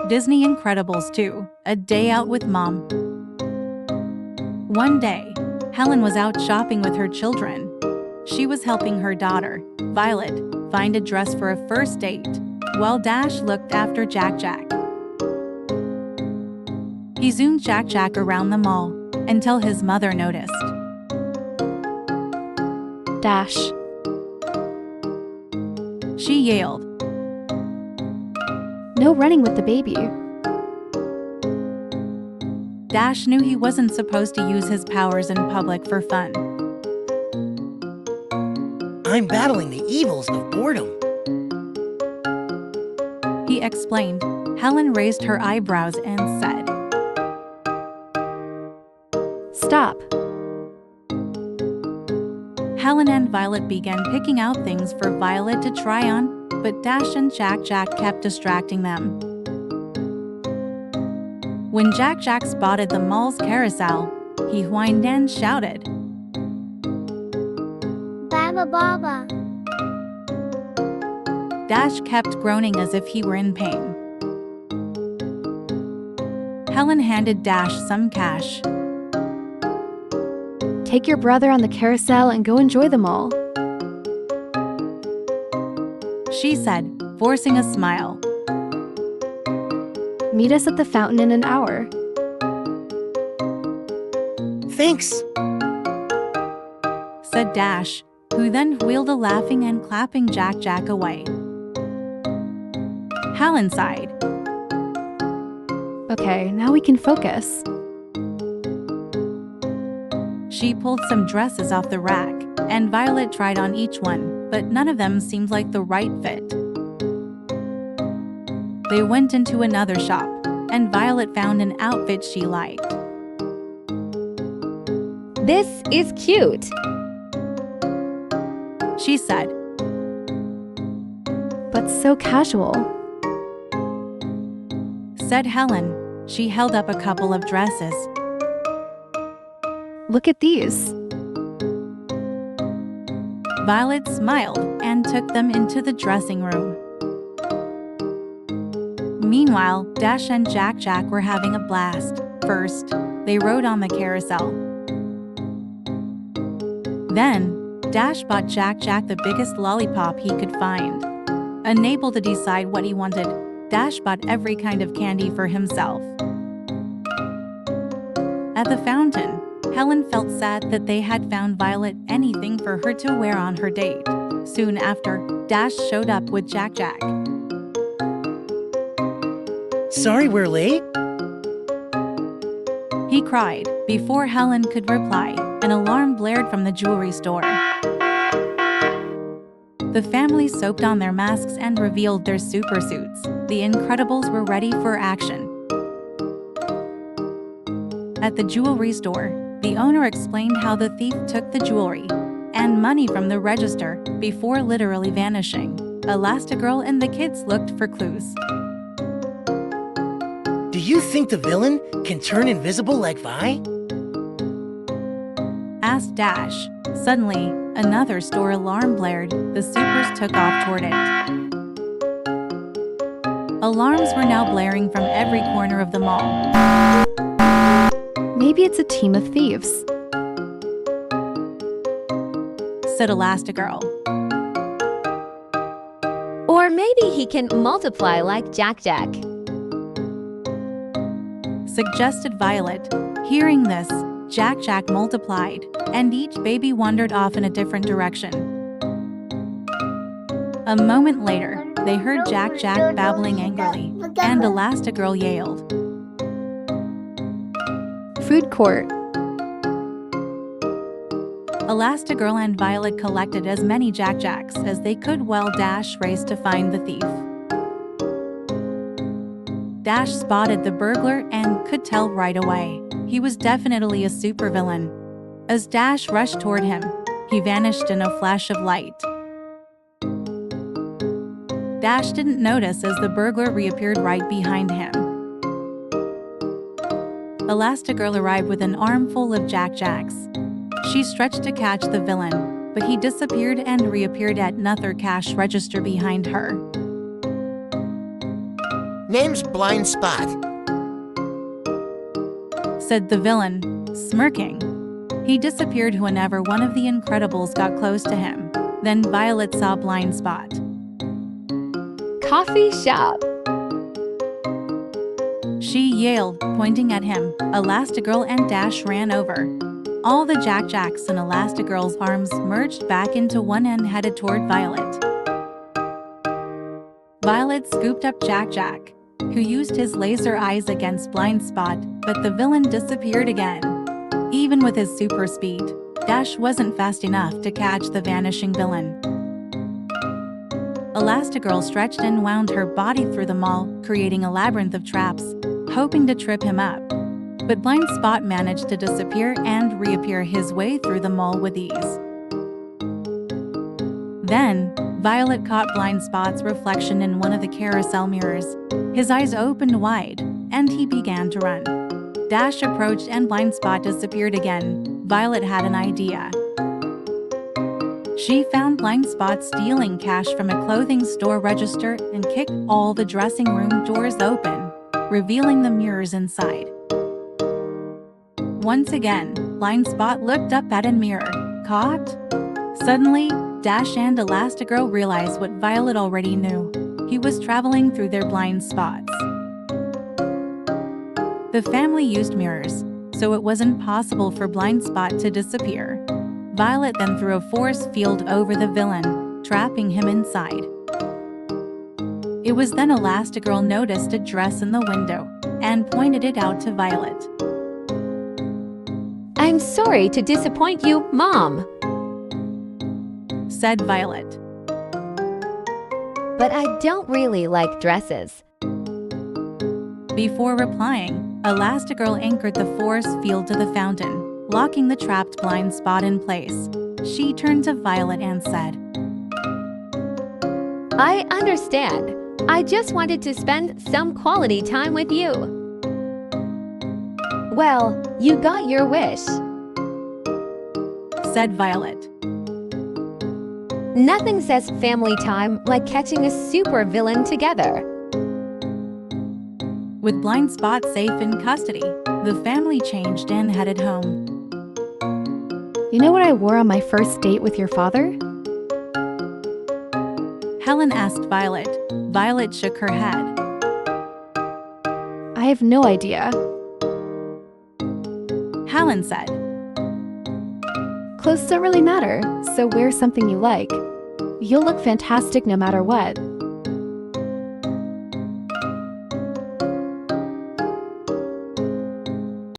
Disney Incredibles 2, A Day Out with Mom. One day, Helen was out shopping with her children. She was helping her daughter, Violet, find a dress for a first date, while Dash looked after Jack Jack. He zoomed Jack Jack around the mall until his mother noticed. Dash. She yelled. No running with the baby. Dash knew he wasn't supposed to use his powers in public for fun. I'm battling the evils of boredom, he explained. Helen raised her eyebrows and said, Stop. Helen and Violet began picking out things for Violet to try on, but Dash and Jack Jack kept distracting them. When Jack Jack spotted the mall's carousel, he whined and shouted, Baba Baba. Dash kept groaning as if he were in pain. Helen handed Dash some cash. Take your brother on the carousel and go enjoy the mall. She said, forcing a smile. Meet us at the fountain in an hour. thanks. Said Dash, who then wheeled a laughing and clapping Jack Jack away. Helen sighed. Okay, now we can focus. She pulled some dresses off the rack, and Violet tried on each one, but none of them seemed like the right fit. They went into another shop, and Violet found an outfit she liked. This is cute. She said, But so casual. said Helen. She held up a couple of dresses. Look at these. Violet smiled and took them into the dressing room. Meanwhile, Dash and Jack Jack were having a blast. First, they rode on the carousel. Then, Dash bought Jack Jack the biggest lollipop he could find. Unable to decide what he wanted, Dash bought every kind of candy for himself. At the fountain, Helen felt sad that they had found Violet anything for her to wear on her date. Soon after, Dash showed up with Jack Jack. Sorry we're late. He cried. Before Helen could reply, an alarm blared from the jewelry store. The family soaped on their masks and revealed their super suits. The Incredibles were ready for action. At the jewelry store, the owner explained how the thief took the jewelry and money from the register before literally vanishing. Elastigirl and the kids looked for clues. Do you think the villain can turn invisible like Vi? Asked Dash. Suddenly, another store alarm blared. The supers took off toward it. Alarms were now blaring from every corner of the mall. Maybe it's a team of thieves. Said Elastigirl. Or maybe he can multiply like Jack Jack. Suggested Violet. Hearing this, Jack Jack multiplied, and each baby wandered off in a different direction. A moment later, they heard Jack Jack babbling angrily, and Elastigirl yelled. Food court. Elastigirl and Violet collected as many Jack Jacks as they could while Dash raced to find the thief. Dash spotted the burglar and could tell right away. He was definitely a supervillain. As Dash rushed toward him, he vanished in a flash of light. Dash didn't notice as the burglar reappeared right behind him. Elastigirl arrived with an armful of Jack Jacks. She stretched to catch the villain, but he disappeared and reappeared at another cash register behind her. Name's Blind Spot. said the villain, smirking. He disappeared whenever one of the Incredibles got close to him. Then Violet saw Blind Spot. Coffee shop. She yelled, pointing at him. Elastigirl and Dash ran over. All the Jack-Jacks in Elastigirl's arms merged back into one and headed toward Violet. Violet scooped up Jack-Jack, who used his laser eyes against Blind Spot, but the villain disappeared again. Even with his super speed, Dash wasn't fast enough to catch the vanishing villain. Elastigirl stretched and wound her body through the mall, creating a labyrinth of traps, hoping to trip him up. But Blind Spot managed to disappear and reappear his way through the mall with ease. Then, Violet caught Blind Spot's reflection in one of the carousel mirrors. His eyes opened wide, and he began to run. Dash approached and Blind Spot disappeared again. Violet had an idea. She found Blind Spot stealing cash from a clothing store register and kicked all the dressing room doors open, revealing the mirrors inside. Once again, Blind Spot looked up at a mirror. Caught? Suddenly, Dash and Elastigirl realized what Violet already knew. He was traveling through their blind spots. The family used mirrors, so it wasn't possible for Blind Spot to disappear. Violet then threw a force field over the villain, trapping him inside. It was then Elastigirl noticed a dress in the window and pointed it out to Violet. I'm sorry to disappoint you, Mom. Said Violet. But I don't really like dresses. Before replying, Elastigirl anchored the force field to the fountain, locking the trapped Blind Spot in place. She turned to Violet and said, I understand. I just wanted to spend some quality time with you. Well, you got your wish. said Violet. Nothing says family time like catching a supervillain together. With Blind Spot safe in custody, the family changed and headed home. You know what I wore on my first date with your father? Helen asked Violet. Violet shook her head. I have no idea. Helen said, Clothes don't really matter, so wear something you like. You'll look fantastic no matter what.